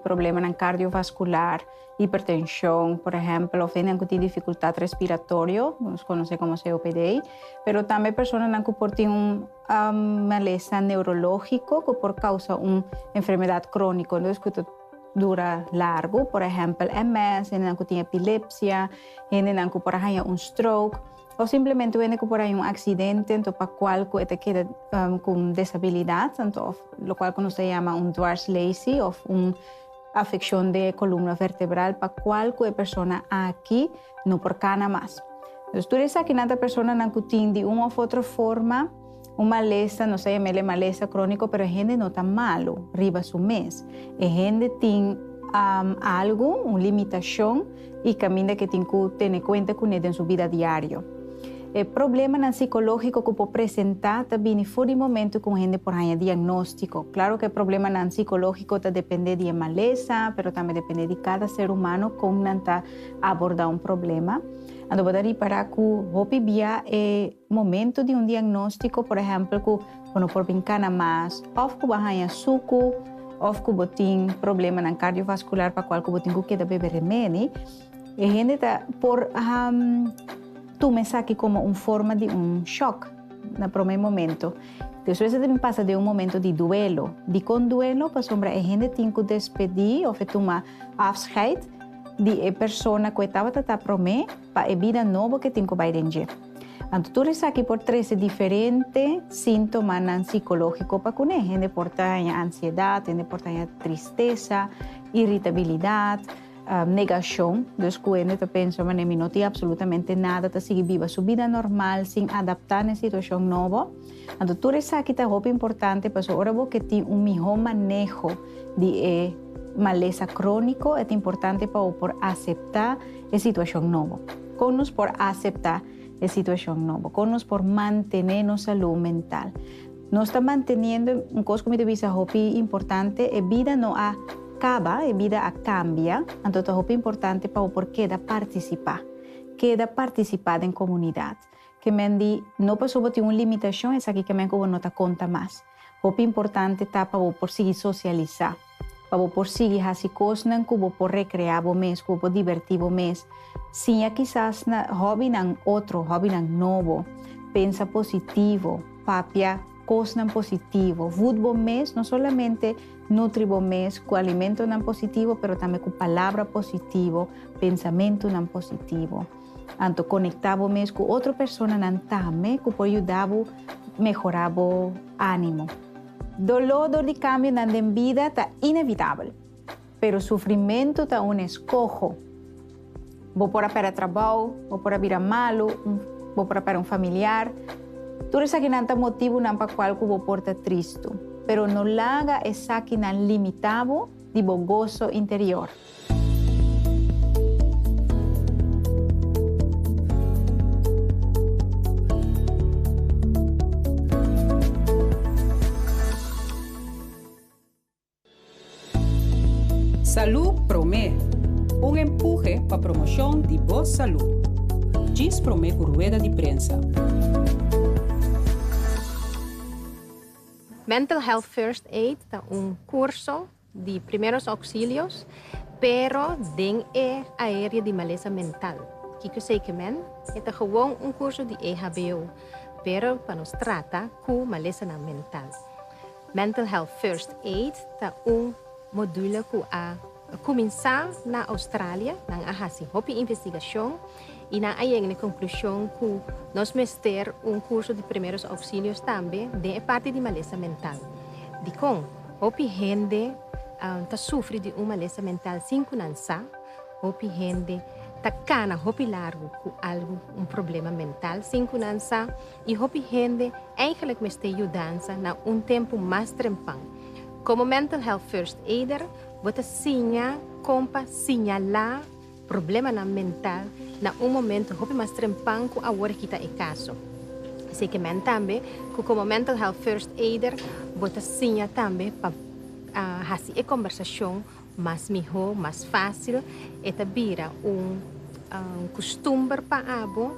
problema cardiovascular, hipertensión, por ejemplo, o tienen dificultad respiratoria, nos conoce como COPD, pero también personas que tienen un maleza neurológico que por causa de una enfermedad crónica, entonces que dura largo, por ejemplo, MS, gente que tiene epilepsia, gente que por ejemplo un stroke, o simplemente gente que por ahí un accidente, entonces para cual te queda con disabilidad, lo cual se llama un dwarslesie o una afección de columna vertebral, para cualquier persona aquí no por cana más. Entonces, tú dices que nada persona no tiene de una u otra forma un maleza, no sé, maleza crónico, pero gente no está malo, arriba su mes. Gente tiene algo, una limitación y camina que tiene que tener cuenta con él en su vida diaria. El problema psicológico que puede presentar también fue de momento con gente por ahí diagnóstico. Claro que el problema psicológico depende de maleza, pero también depende de cada ser humano con abordar un problema. Ando podari para que hopi via momento de un diagnóstico, por ejemplo, que quando por bincana mais, of que bahaya suco, of que botin problema cardiovascular para qual que botin que da beber remédio, e gente tá por tu me saque como uma forma de choque no primeiro momento. Depois você também passa de momento de duelo. De com duelo, para sombra, a gente tem que despedir ou tomar afscheid de pessoa que estava a prometer para a vida nova que tem que vai render. Então, tu está aqui por 13 diferentes sintomas psicológicos para que a gente porta ansiedade, a gente porta tristeza, irritabilidade, negação, dos que a gente pensa, mas não tem absolutamente nada, está seguir viva sua vida normal, sem adaptar na situação nova. Então, tu está aqui é muito importante para agora que tem melhor manejo de maleza crônico, é importante para por aceitar a situação nova. Com-nos por aceitar a situação nova, com-nos por manter nossa saúde mental. Nós estamos mantendo uma coisa que me deve ser importante, a vida não acaba, a vida cambia, então é muito importante para por queda participar em comunidade. Que mendi não passou por ter uma limitação, é aqui que me não te conta mais. Muito importante tá para por seguir socializar. Para por seguir as coisas que por recrear o mês, que por divertir o mês. Sim, quizás na hobby nan outro, hobby nan novo, pensa positivo, papia coisa positivo, food bom mês, não somente nutri bom mês, com alimento nan positivo, pero também com palavra positivo, pensamento nan positivo. Então conectar o mês com outra pessoa nan também, que pode ajudar a melhorar o ânimo. Dolor de cambio na vida está inevitável, pero sofrimento está um escojo. Vou para trabalho, vou para vir malo, vou para familiar. Tudo isso aqui não tem motivo para qual vou porta triste, pero não laga essa aqui não limitado de gozo interior. Salud Promé, un empuje para promoción de boa salud. Diz Promé por rueda de prensa. Mental Health First Aid é curso de primeiros auxílios, pero dentro da área de maleza mental. Que sei que é gewoon curso de EHBO, pero para nos tratar com maleza mental. Mental Health First Aid é module que a começar na Austrália, na investigação, e na conclusão que nós vamos ter curso de primeiros auxílios também de parte de maleza mental. De com, gente sofre de uma maleza mental sem conhecer, gente cana largo com algo, problema mental sem conhecer, e gente eigenlijk me está ajudando na tempo mais tranquilo. Como Mental Health First Aider, você signalar problema mental na momento mais tranquilo que agora que está em caso. Sei que também, como Mental Health First Aider, você signa também para fazer a conversação mais melhor, mais fácil, e vira costume para abo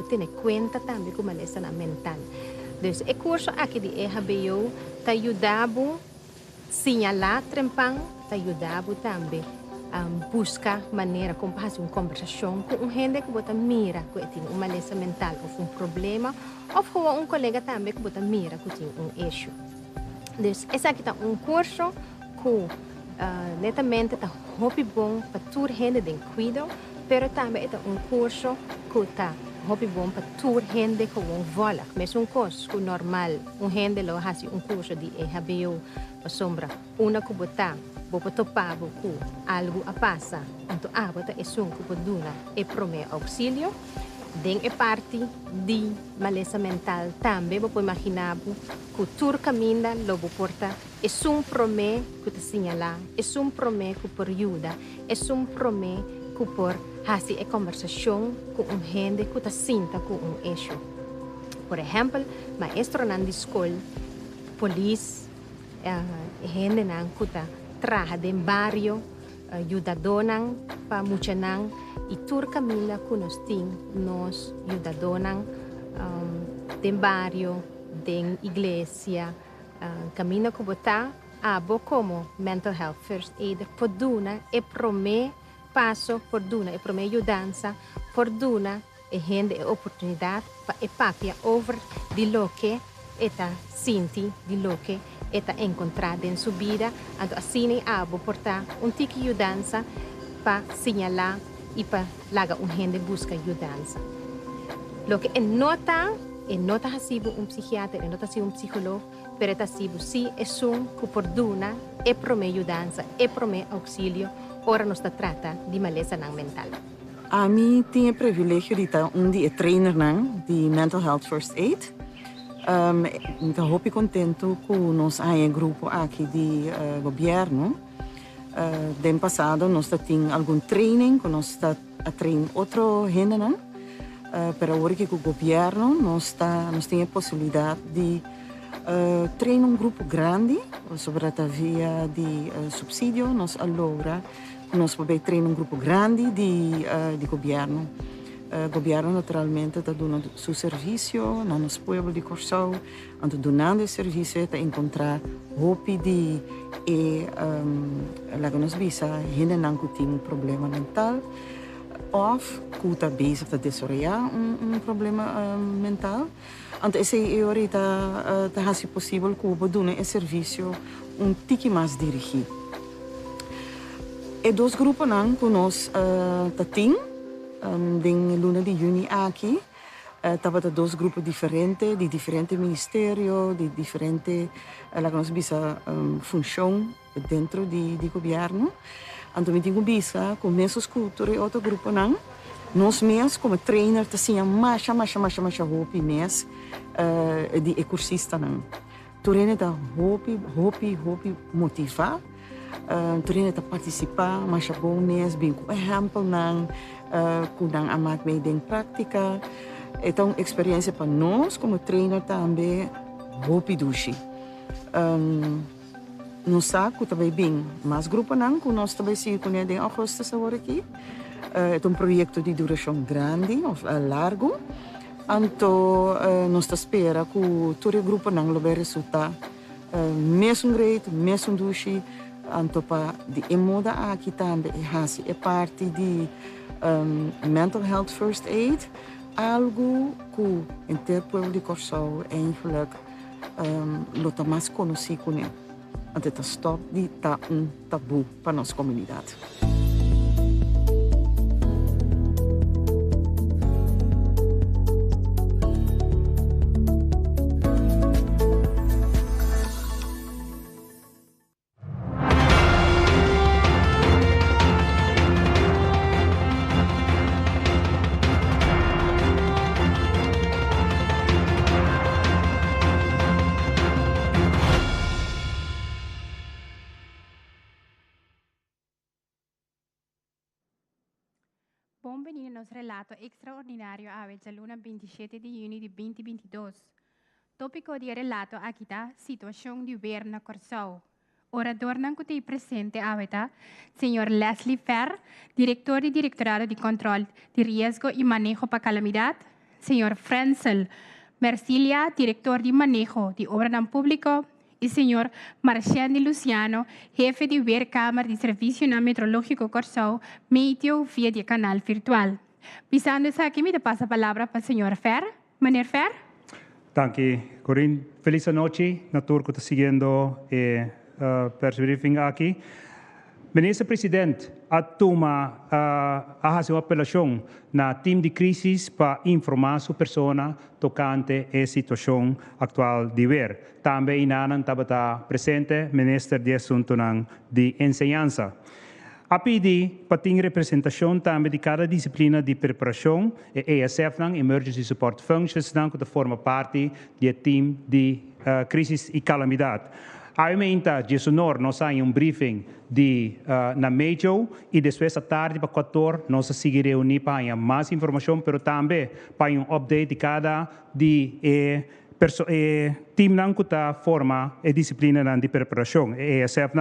ter conta também com a maleza mental. Então, o curso aqui de EHBO te ajuda a signalar trempang te ajudava também a buscar maneira como fazer uma conversação com gente que você mira que tem uma maleza mental ou um problema, ou com um colega também que você mira que tem issue. Dus esse aqui é curso que netamente está muito bom para toda gente de cuidado, mas também é curso que está muito bom para toda gente que vola. Mas curso que normal, gente lo faz curso de EHBO, para sombra, uma que você topar com algo a passa, então você é que você dona e promete auxílio. Den é parte de maleza mental também, você imaginar que tudo caminha, logo porta, é promete que te señala, é promete que por ajuda, é promete que por fazer a conversação com gente que te sinta com issue. Por exemplo, maestro na escola, polícia, gente que trabalha no bairro, ajudador para muita e tudo caminha que nós temos, ajudador no bairro, na igreja, caminha que botar como mental health first aid, por duna e promete passo, por duna e promete ajudança, por duna e gente e oportunidade para papia over de lo que eta sinti, de lo que eta encontrado em sua vida, então assim portar tique ajudança para señalar e para lagar gente busca ajudança. Lo que é nota assim psiquiatra, é nota assim psicólogo, pero é assim sim é que por duna é promete ajudança, é promete auxílio, ora nos trata de maleza mental. A mim tinha privilégio de estar dia trainer de mental health first aid. Estou muito contente com o nosso grupo aqui de governo. No passado, nós tínhamos algum training, nós treinamos outra gente. Para agora que o governo nós temos a possibilidade de treinar grupo grande, sobre a via de subsídio, nós allora nós podemos treinar grupo grande de governo. O governo naturalmente está dando seu serviço no nosso povo de Corsão, está dando serviço para encontrar hope de lá que nós visa gente que tem problema mental ou que está bezig te desoriëntar problema mental. Então essa é hora está se possível que o doen esse serviço tique mais dirigido. E dois grupos que nós temos em luna de junho aqui, estava dois grupos diferentes, de diferentes ministérios, de diferentes, lá que nós bisa função dentro do governo. Então, eu tenho bisa com meus cultura e outro grupo nós mesmos como trainer tinha mais hope mes de cursista turene da hope motivar turene da participar mas bom mes bem com exemplo kudang amat bem em prática então experiência para nós como trainer também hope dushi nós saco também bem mas grupo que nós também se conhece em agosto agora aqui é projeto de duração grande ou largo então nós espera que todo o grupo não vai resultar mesmo great mesmo dushi então para de moda aqui também é parte de mental health first aid algo que entre o povo de Corsão é eigenlijk lota mais conhecido com ele. Então stop de tá tabu para nossa comunidade. Bem-vindo ao nosso relato extraordinário a da luna 27 de junho de 2022. Tópico de relato aqui está situação de governo na Corsão. Orador não que presente a Sr. Leslie Ferr, diretor e Directorado de Controle de Riesgo e Manejo para Calamidade. Sr. Frenzel Mercilia, diretor de Manejo de Obra Público. e senhor Marciandi Luciano, jefe de Weerkamer de Serviço Meteorológico Corsou, meteo via de canal virtual. Pisando-se aqui, me passa a palavra para o senhor Fer. Meneer Fer? Danke, Corinne. Feliz noche. Natuurlijk que está siguiendo persbriefing aqui. Minister Presidente, a toma a fazer uma apelação na time de crise para informar a pessoa tocante a situação atual de ver. Também inanan tabata presente Minister de Assuntos de Enseñanza. A pedir para ter representação também de cada disciplina de preparação e ESF, Emergency Support Functions, que forma parte do time de crise e calamidade. Aumenta de sonor, nós temos briefing na Mejo e depois à tarde, para 14, nós seguimos reunir para mais informação, mas também para update de cada time que está forma e disciplina de preparação, ESF.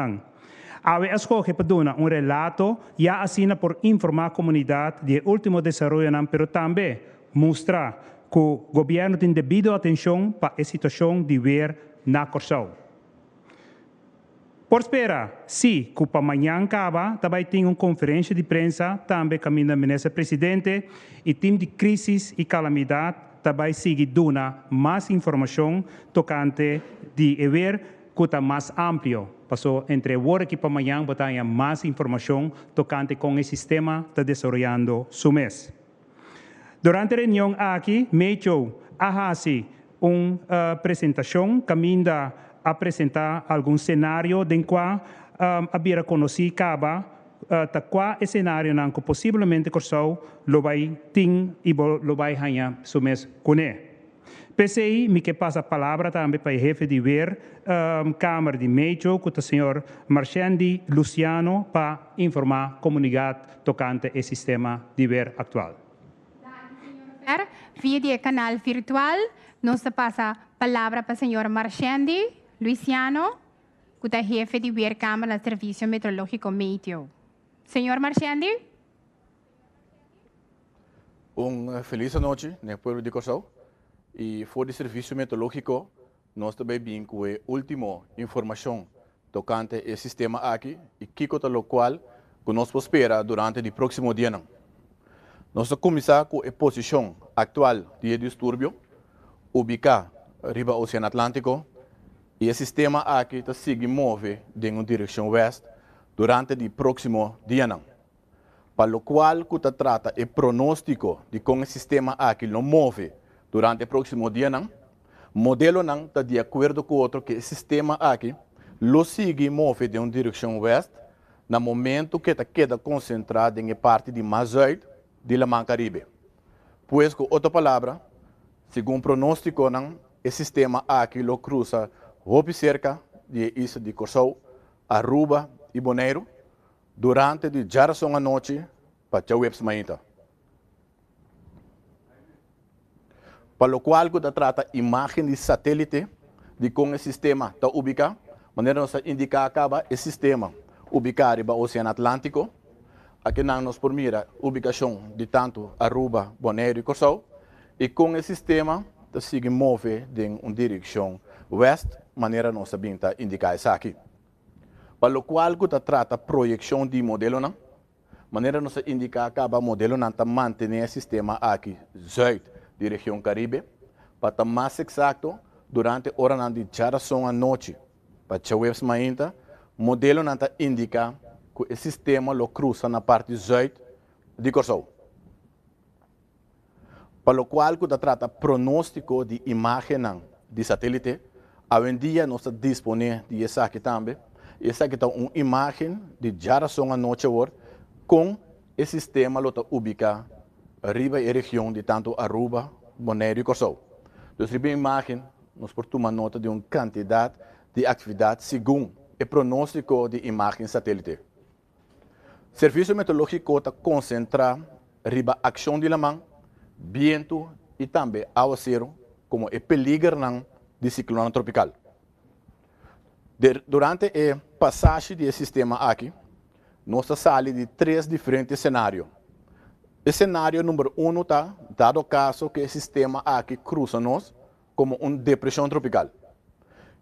A escolhe para relato já assina por informar a comunidade de último desenvolvimento, mas também mostrar que o governo tem devido atenção para a situação de ver na Corsou. Por esperar, se que para amanhã acaba, também tem uma conferência de imprensa, também caminha o ministro presidente e time de crise e calamidade também sigue dando mais informação tocante de ver que está mais amplo. Passou entre agora e para amanhã, botar mais informação tocante com o sistema que está desenvolvendo o mês. Durante a reunião aqui, Mejo faz uma apresentação, caminha apresentar algum cenário em qual havia conhecido qual cenário que possivelmente Corsou lo vai ter e lo vai ganhar o mês com ele. PCI, me que passa a palavra também para o jefe de ver, Câmara de Mejo, com o senhor Marciandi Luciano, para informar a comunidade tocante ao sistema de ver atual. Via de canal virtual, nós passa a palavra para o senhor Marciandi Luciano, que é jefe de Weerkamer do Serviço Meteorológico Meteo. Senhor Marciandi? Feliz noite, no pueblo de Corsou. E for o Serviço Meteorológico, nós também vimos com a última informação tocante ao sistema aqui e que o qual que nós esperamos durante o próximo dia. Nós vamos começar com a posição atual de distúrbio, ubicada riba do Oceano Atlântico, e o sistema aqui está seguindo mover em direção oeste durante o próximo dia. Para o qual que trata o pronóstico de como o sistema aqui não move durante o próximo dia, o modelo não está de acordo com o outro que o sistema aqui lo sigue move em direção oeste no momento que está queda concentrado em parte de mais oeste do Mar Caribe. Pois, com outra palavra, segundo o pronóstico, o sistema aqui lo cruza roupa cerca de Ilha de Corsou, Aruba e Bonaire durante a geração à noite para o webs mainta. Para o qual que trata imagem de satélite de como o sistema está ubicado, maneira nós indicar acaba o sistema ubicado no Oceano Atlântico, aqui nós por mira ubicação de tanto Aruba, Bonaire e Corsou, e com o sistema está seguindo mover em direção oeste, maneira nós sabemos indicar isso aqui. Para o qual que trata projeção de modelo, maneira nós indicar acaba modelo está manter o sistema aqui sul de região Caribe, para estar mais exato durante a hora de geração à noite, para o webs mainta, modelo está indica que o sistema lo cruza na parte sul de Corsou. Para o qual que trata pronóstico de imagem de satélite, hoje em dia nós disponemos de essa aqui também. Essa aqui é uma imagem de geração à noite com o sistema que está ubicado arriba e região de tanto Aruba, Bonaire e Corsou. Então, essa imagem nós tomamos nota de uma quantidade de atividade segundo o pronóstico de imagem satélite. O Serviço Meteorológico está concentrado arriba a ação de lamang, vento e também aguaceiro, como o peligro de ciclone tropical. Durante a passagem do sistema aqui, nós saímos de 3 diferentes cenários. O cenário número 1 está, dado o caso que o sistema aqui cruza nós como uma depressão tropical.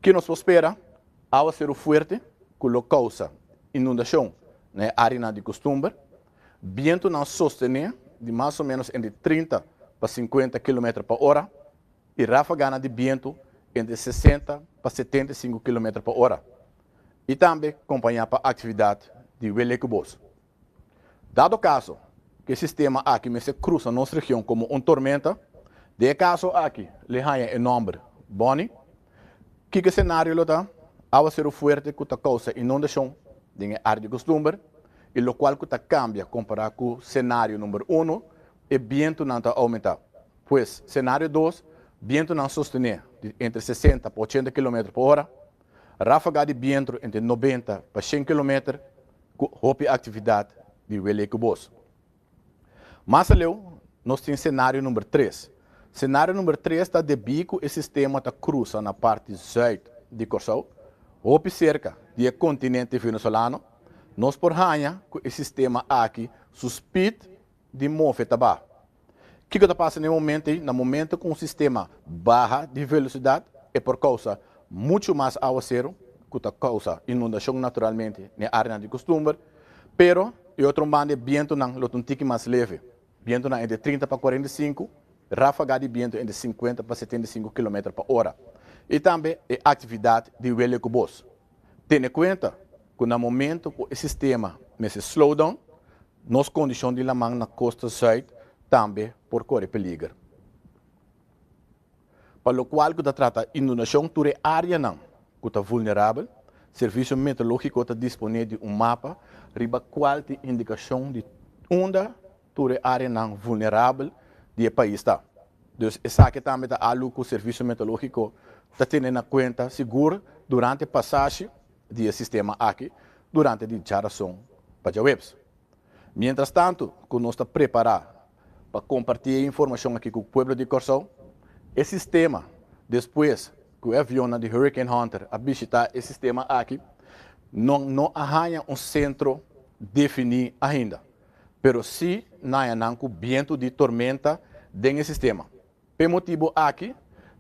Que nós espera aguacero fuerte, que lo causa inundação na área de costume, viento não sostener de mais ou menos entre 30 para 50 km por hora e ráfaga de viento entre 60 para 75 km por hora. E também acompanhar para a atividade de velecubos. Dado o caso que o sistema aqui se cruza nossa região como uma tormenta, de caso aqui, lhe há o nome Bonnie, que cenário está? Aguacero fuerte que causa inundação na área de costume, e o qual cambia comparado com o cenário número 1, e viento não está aumentando. Pois, cenário 2, viento não sostener entre 60 para 80 km por hora, ráfaga de viento entre 90 para 100 km, com a atividade de velecubos. Mas nós temos cenário número 3. Cenário número 3 está de bico e sistema está cruza na parte sul de Corsão, ou cerca do continente venezuelano, nós por ranha com o sistema aqui suspeito de mover tabaco. O que está passando no momento com o sistema barra de velocidade é por causa muito mais aguacero, que causa inundação naturalmente na área de costume, pero e outro bando de viento não um tique mais leve, viento não entre 30 para 45, ráfaga de viento entre 50 para 75 km por hora. E também a atividade de velecubos. Tenha em conta que no momento que o sistema se slow down, nas condições de lamang na costa sul também por correr perigo. Para o qual que trata inundação toda área não, que está vulnerável, serviço meteorológico está disponível de mapa, riba qual de indicação de onda toda área não vulnerável do país está. Então, essa aqui também está algo que o serviço meteorológico está tendo em conta seguro durante a passagem do sistema aqui, durante a geração para webs. Mientras tanto, que nós estamos preparados para compartilhar informação aqui com o povo de Corsão, esse sistema, depois que o avião de Hurricane Hunter a visitar esse sistema aqui, não arranha centro definido ainda. Pero sim, não há vento de tormenta dentro do sistema. Por motivo aqui,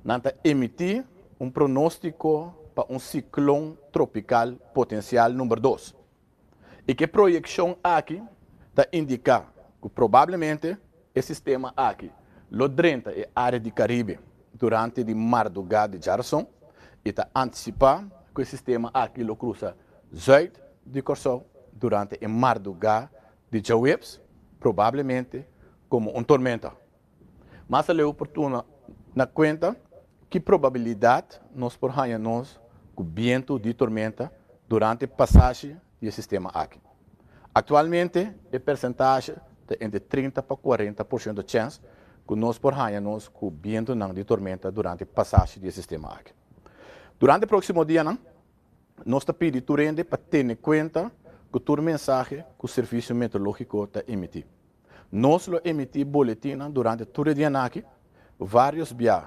nós emitir pronóstico para ciclone tropical potencial número 2. E que projeção aqui está indicar que provavelmente esse sistema aqui, lo drenta a área do Caribe durante o madrugada de Jarson, e está antecipar que o sistema aqui lo cruza sul de Corsão durante a madrugada de Jawebs, provavelmente como tormenta. Mas é oportuno na conta que probabilidade nós por nós com vento de tormenta durante a passagem do sistema aqui. Atualmente, a percentagem é entre 30 para 40% de chance que nós por nós com vento de tormenta durante a passagem do sistema aqui. Durante o próximo dia, nós pedimos para ter em conta que toda mensagem que o serviço meteorológico está emitindo. Nós emitimos boletim durante todo o dia aqui, vários dias,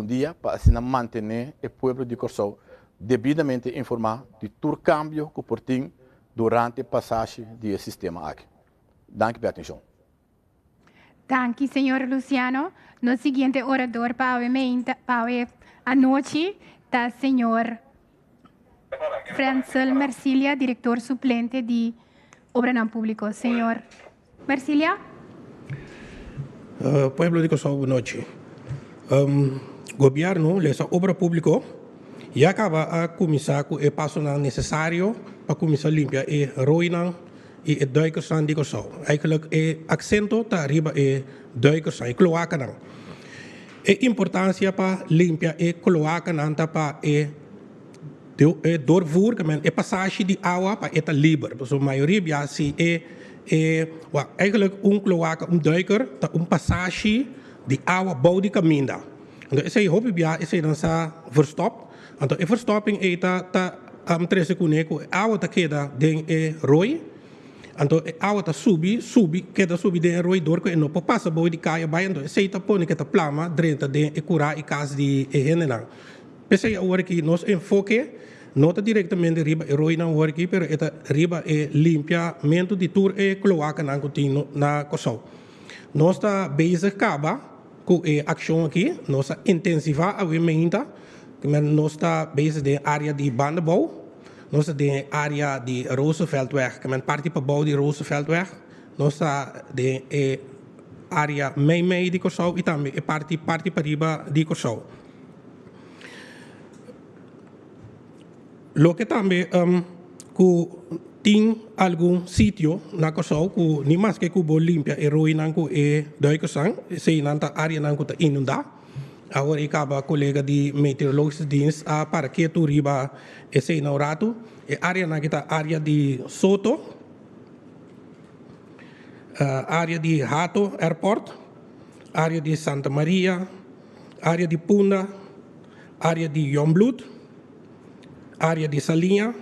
dia para assim manter o povo de Corsão devidamente informado de todo cambio que portem durante a passagem do sistema aqui. Danke pela atenção. Danke, senhor Luciano. No seguinte orador para a noite está senhor Francel Mercilia, diretor suplente de Obra não Público. Senhor Mercilia. Pueblo de Corsão, boa noite. Governo, essa obra pública, já acaba a começar com o passo necessário para começar a limpar a ruína e a duikersan de Corsão. Eigenlijk o accento está arriba a duikersan, a cloaca não. A importância para limpar a cloaca não está para doorvoer, a passagem de água para estar livre. Dus a maioria se eigenlijk cloaca, duiker, passagem de água bouw de caminho. Então, esse hobby esse não está verstopt. Então, a verstopping é a treze cuneco, a água está queda dentro do roi. Então, a água está queda subir dentro do roi, dor que não passa bouw de caia, vai então, esse está põe que está plama, dentro de curar e casa de general. Pensei agora que nós enfoque não está diretamente riba e roi não work, pero está riba e limpiamento de tour e cloaca não continua na Corsão. Nós está bezig acaba com a ação aqui, nós está intensivar a emenda, nós está bezig de área de bandenbouw, Nós de área de Rooseveltweg, que men parte para bouw die Rooseveltweg. Nós de área Meimei de Corsau e também parte para riba de Corsau. Lo que também tem algum sítio na Corsau que nem mais que cubo limpia e ruína que duikosang, se nanta área não está inundada. Agora acaba colega de meteorologische dienst para que tu riba esse inaugurado e área na kita área de Soto, área de Hato Airport, área de Santa Maria, área de Punda, área de Yombloed, área de Salinha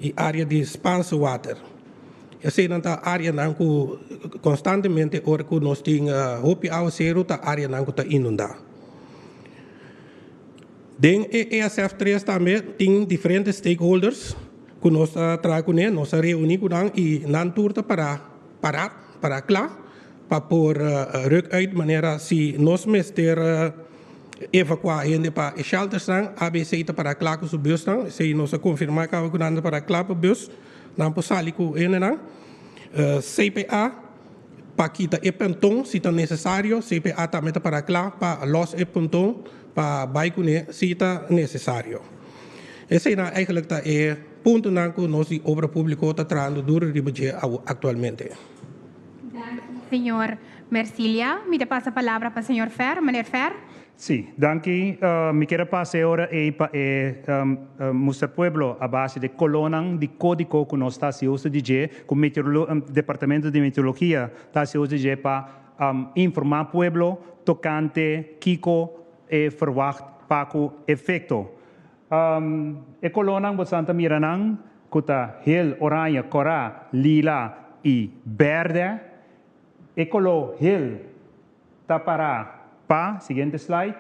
e área de Spaanse Water. Essa nanta área não constantemente ora que nós temos hopi ao zero ta área não está inundada. Den ESF3 também tem diferentes stakeholders que nós trazemos, nós reunimos e não turta para claro, para pôr ruk uit maneira se nós mester evacuar gente para shelters ABC para claro com o bus se nós confirmar que nós nanda para claro para bus, não possali com ele CPA para kita epentong se está necessário, CPA também para claro para los epentong para baikune se está necessário. Esse é eigenlijk o ponto que nós de obra pública está trazendo duro de budget atualmente. Senhor Mercilia, me passa a palavra para o senhor Fer, meneer Fer. Sim, danke. Me quero passar agora para mostrar pueblo a base de colonang de código que nós está se usa de com departamento de meteorologia está se usa de para informar pueblo tocante Kiko verwacht para o efeito. E colonang bastante miranang kuta heel oranje, cora, lila e verde. E colo heel tapara pa, seguinte slide.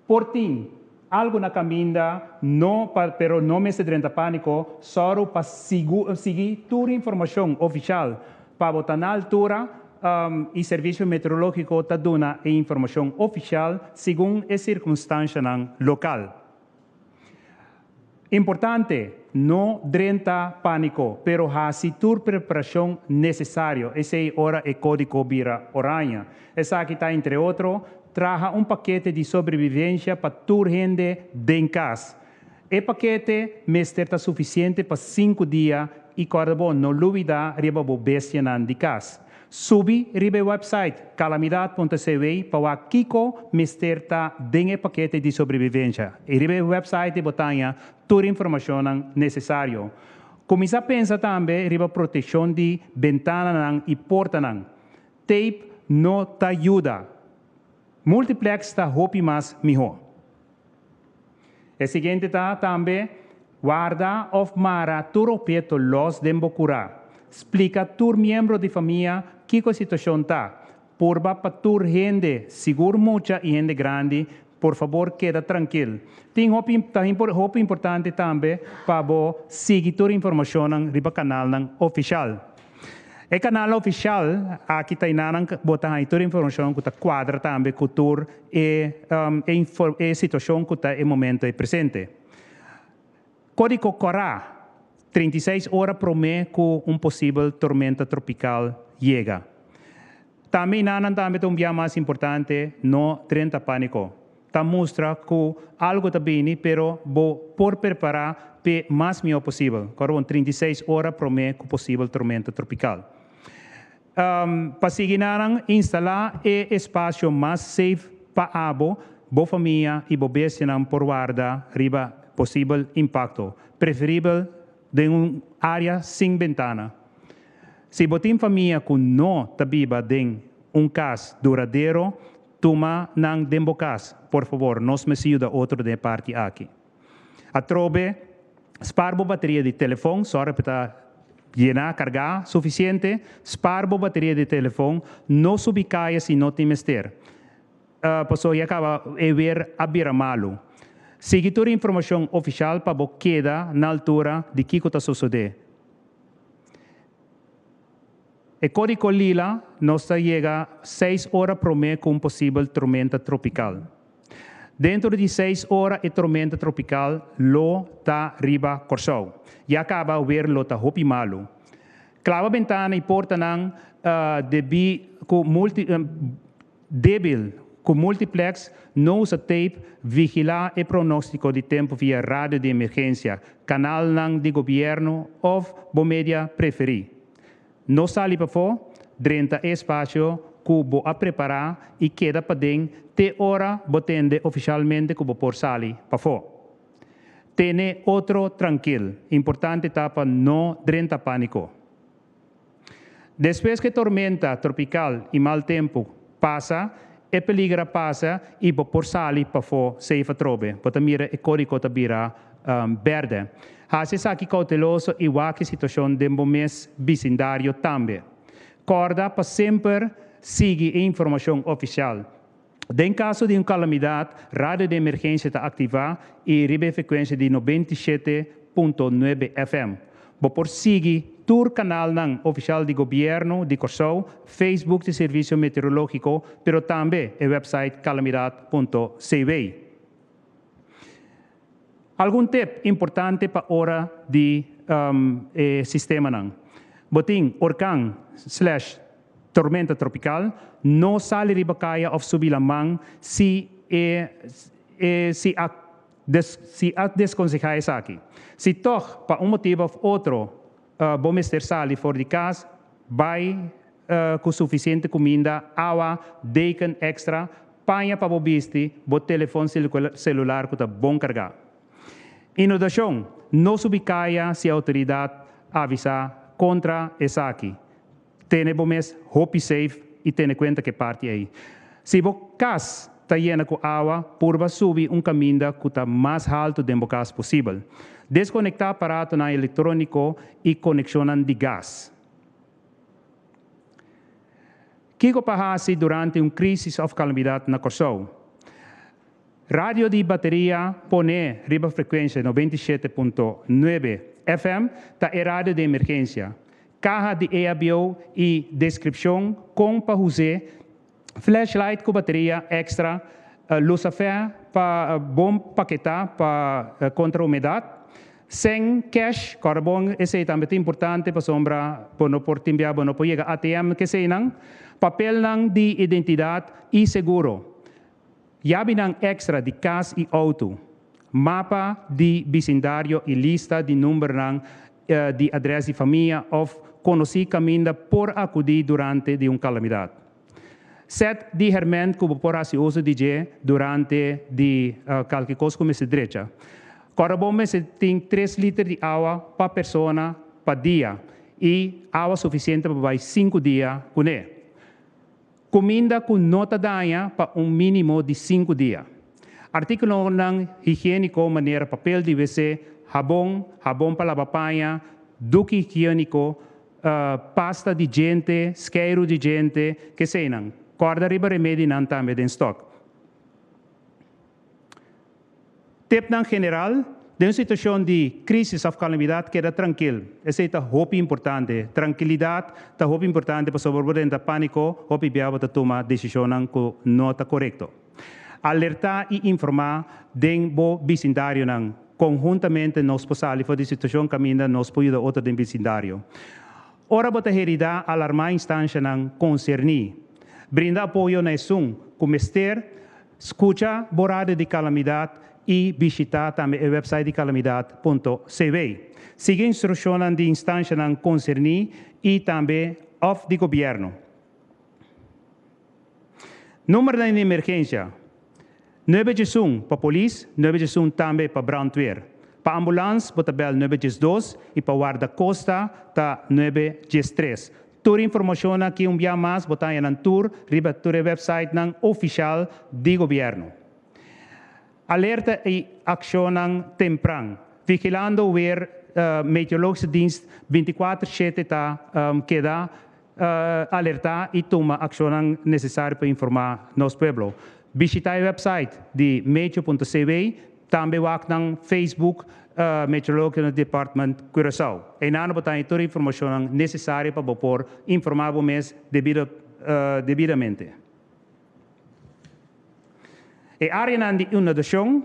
Portin, algo na caminda, pero não me se drenta pânico, só para seguir toda a informação oficial para botar na altura e serviço meteorológico está dando a informação oficial segundo a circunstância local. Importante, não drenta pânico, pero há toda preparação necessária. Esse hora é código vira oranha. Essa aqui está, entre outros, traga paquete de sobrevivência para toda gente em casa. E paquete está suficiente para 5 dias e cada bom não duvida riba bo bestia de casa. Subi riba website calamidade.cw para Kiko misterta dengue paquete de sobrevivência. E riba website botanya toda a informação necessária. Começa a pensar também riba proteção de ventana e porta. Tape não te ajuda. Multiplex está hopi mais melhor. O seguinte está também guarda of mara turopeto los dembocura. Explica tur membro de família que a situação está. Porba para tur gente, seguro muita e gente grande, por favor, queda tranquilo. Tem hopi importante também para seguir toda a informação no canal oficial. O canal oficial, aqui está botar toda a informação que está quadra também com toda a situação que está no momento presente. Código Corá. 36 horas por mês com possível tormenta tropical chega. Também também mais importante, não 30 pânico. Tá mostra que algo está bem, pero por preparar para mais melhor possível. Com 36 horas por mês com possível tormenta tropical. Para seguir, instalar espaço mais safe para a boa família e boa bestia por guarda riba possível impacto. Preferível de uma área sem ventana. Se você tem família que não está viva em caso duradouro, toma não dembo caso. Por favor, nos me ajuda outro de parte aqui. A trobe, sparo bateria de telefone, só para llenar, cargar suficiente, sparo bateria de telefone, não subicaia se não tem mister. Passou e acaba de ver a malo. Seguir toda a informação oficial para queda na altura de que está sucedendo. O código lila nos chega 6 horas por mês com possível tormenta tropical. Dentro de 6 horas, a tormenta tropical lo está riba Corsou. E acaba a ver lo está hopi malo. Clava ventana e porta não débil com multiplex, não usa tape, vigilar e pronóstico de tempo via rádio de emergência, canal não de governo ou bo média preferi. Não sali para fora, drenta espaço que bo a preparar e queda para dentro, te hora botende oficialmente que bo por sali para fora. Tene outro tranquilo, importante tapa não drenta pânico. Depois que tormenta tropical e mau tempo passa, e peligra passa e por sali para fora se trobe. Pota mira e código tabira verde. Hase aqui cauteloso e que situação de mês vecindário também. Corda para sempre seguir a informação oficial. Em caso de calamidade, rádio de emergência está ativada e ribe frequência de 97.9 FM. Por seguir tur canal ng oficial de governo de Corsou, Facebook de Serviço Meteorológico, pero também o website calamidad.cv. Algum tip importante para hora de sistema nang. Boting orkan / tormenta tropical, no sale ribakaya of subilamang si desconsejae aqui. Se toch, para motivo ou outro, bomester sali for de casa, vai com suficiente comida, água, deken extra, panha para bobiste, bot telefone celular que está bom carregar. Inundação, não subicaya se a autoridade avisa contra essa aqui. Tene bomes hope safe e tene conta que parte aí. Se bo casa está llena com água, purva subir caminho que está mais alto do que possível. Desconectar aparato na eletrônico e conexionan de gás. Kiko pahasi durante crise of calamidade na Corsou. Rádio de bateria pone riba frequência 97.9 FM ta é rádio de emergência. Caja de EABO e descrição com para usar flashlight com bateria extra, luz a fé para bom paquetar para contra a umidade. Sem cash, carbon, esse é também importante para sombra, para não por timbiar, para não por chegar ATM que sei não, papel não de identidade e seguro. Yabi não extra de casa e auto, mapa de vecindário e lista de número não de adresse de família ou conhecer caminho por acudir durante de calamidade. Set de hermen que por assim uso de durante de qualquer coisa como se direita. Corabome se tem 3 litros de água para pessoa para dia e água suficiente para 5 dias com ele. Comida com nota danha para mínimo de 5 dias. Artículo não higiênico, maneira papel de WC, jabón para lavar panha, duque higiênico, pasta de gente, isqueiro de gente, que sei não. Corda riba remédio não também em stock. Tip ng general, de situação de crise of calamidade, queda tranquilo. Esse é hope importante. Tranquilidade é hope importante para sobreviver da pânico, hope biaba para tomar decisão com nota correta. Alertar e informar den bo vecindário nang conjuntamente nos posali for de situação caminda nos poida outro den vecindário. Ora bota herida alarmar instância nang concerni. Brinda apoio na sum, comester, escucha borada de calamidade e visitar também o website de calamidad.cv. Siga instruções de instância não concerni e também of de governo. Número de emergência. 911 para polícia, 911 também para brandweer. Para ambulância, bota bel 912 e para guarda-costa, tá 913. Toda informação aqui dia mais, botar em tour, riba tour website ng oficial de governo. Alerta e ação temprano. Vigilando o meteorologische dienst 24/7 está queda alertar e toma ação necessária para informar nosso povo. Visitar o website de meteo.cv, também o Facebook Meteorological Department Curaçao. E não botar toda a informação necessária para poder informar o mês devidamente. E área de inundação,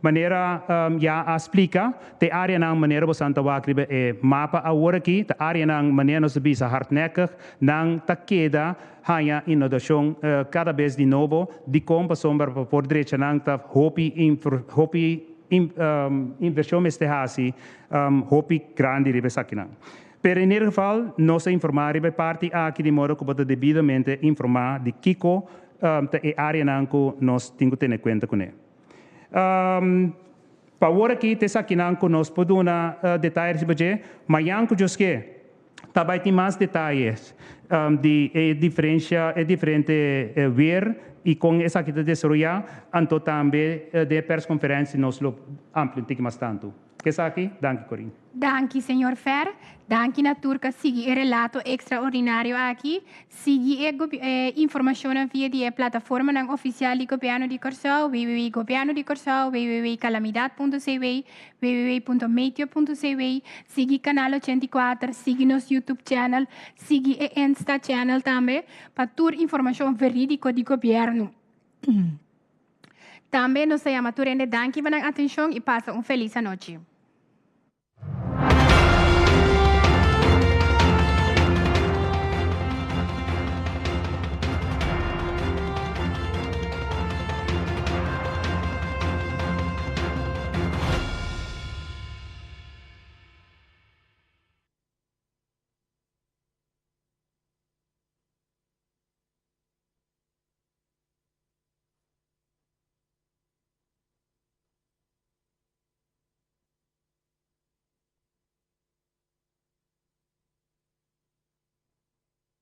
maneira já explica, te área na maneira bastante wakribe e mapa agora aqui, te área na maneira nós bisa hardneckig, nang takeda hanya inundação cada vez de novo, de como sombra por direita nang ta hopi inversão este hasi, hopi grande ribe sakina. Pero in ieder geval, nós informare bij parte aqui de modo que pode devidamente informar de Kiko te área nanco nós temos que ter conta com ele. Para aqui te aqui nanco nós podemos detalhes sobre, mas yanco just que também tem mais detalhes de diferença é diferente ver e com essa aqui de desenvolver, então também de persconferência nós lo ampliamos mais tanto. Que está aqui? Danke, Corinne. Danke, senhor Fer. Danke, na turca. Sigue o relato extraordinário aqui. Sigue a informação via a plataforma oficial do governo de Corsão, www.governo de Corsão, www.calamidade.cw, www.meteo.cw. Sigue o canal 84, sigue nosso YouTube channel, sigue o Insta channel também, para toda informação verídica do governo. Também nos chamamos a danke pela atenção e passa uma feliz noite.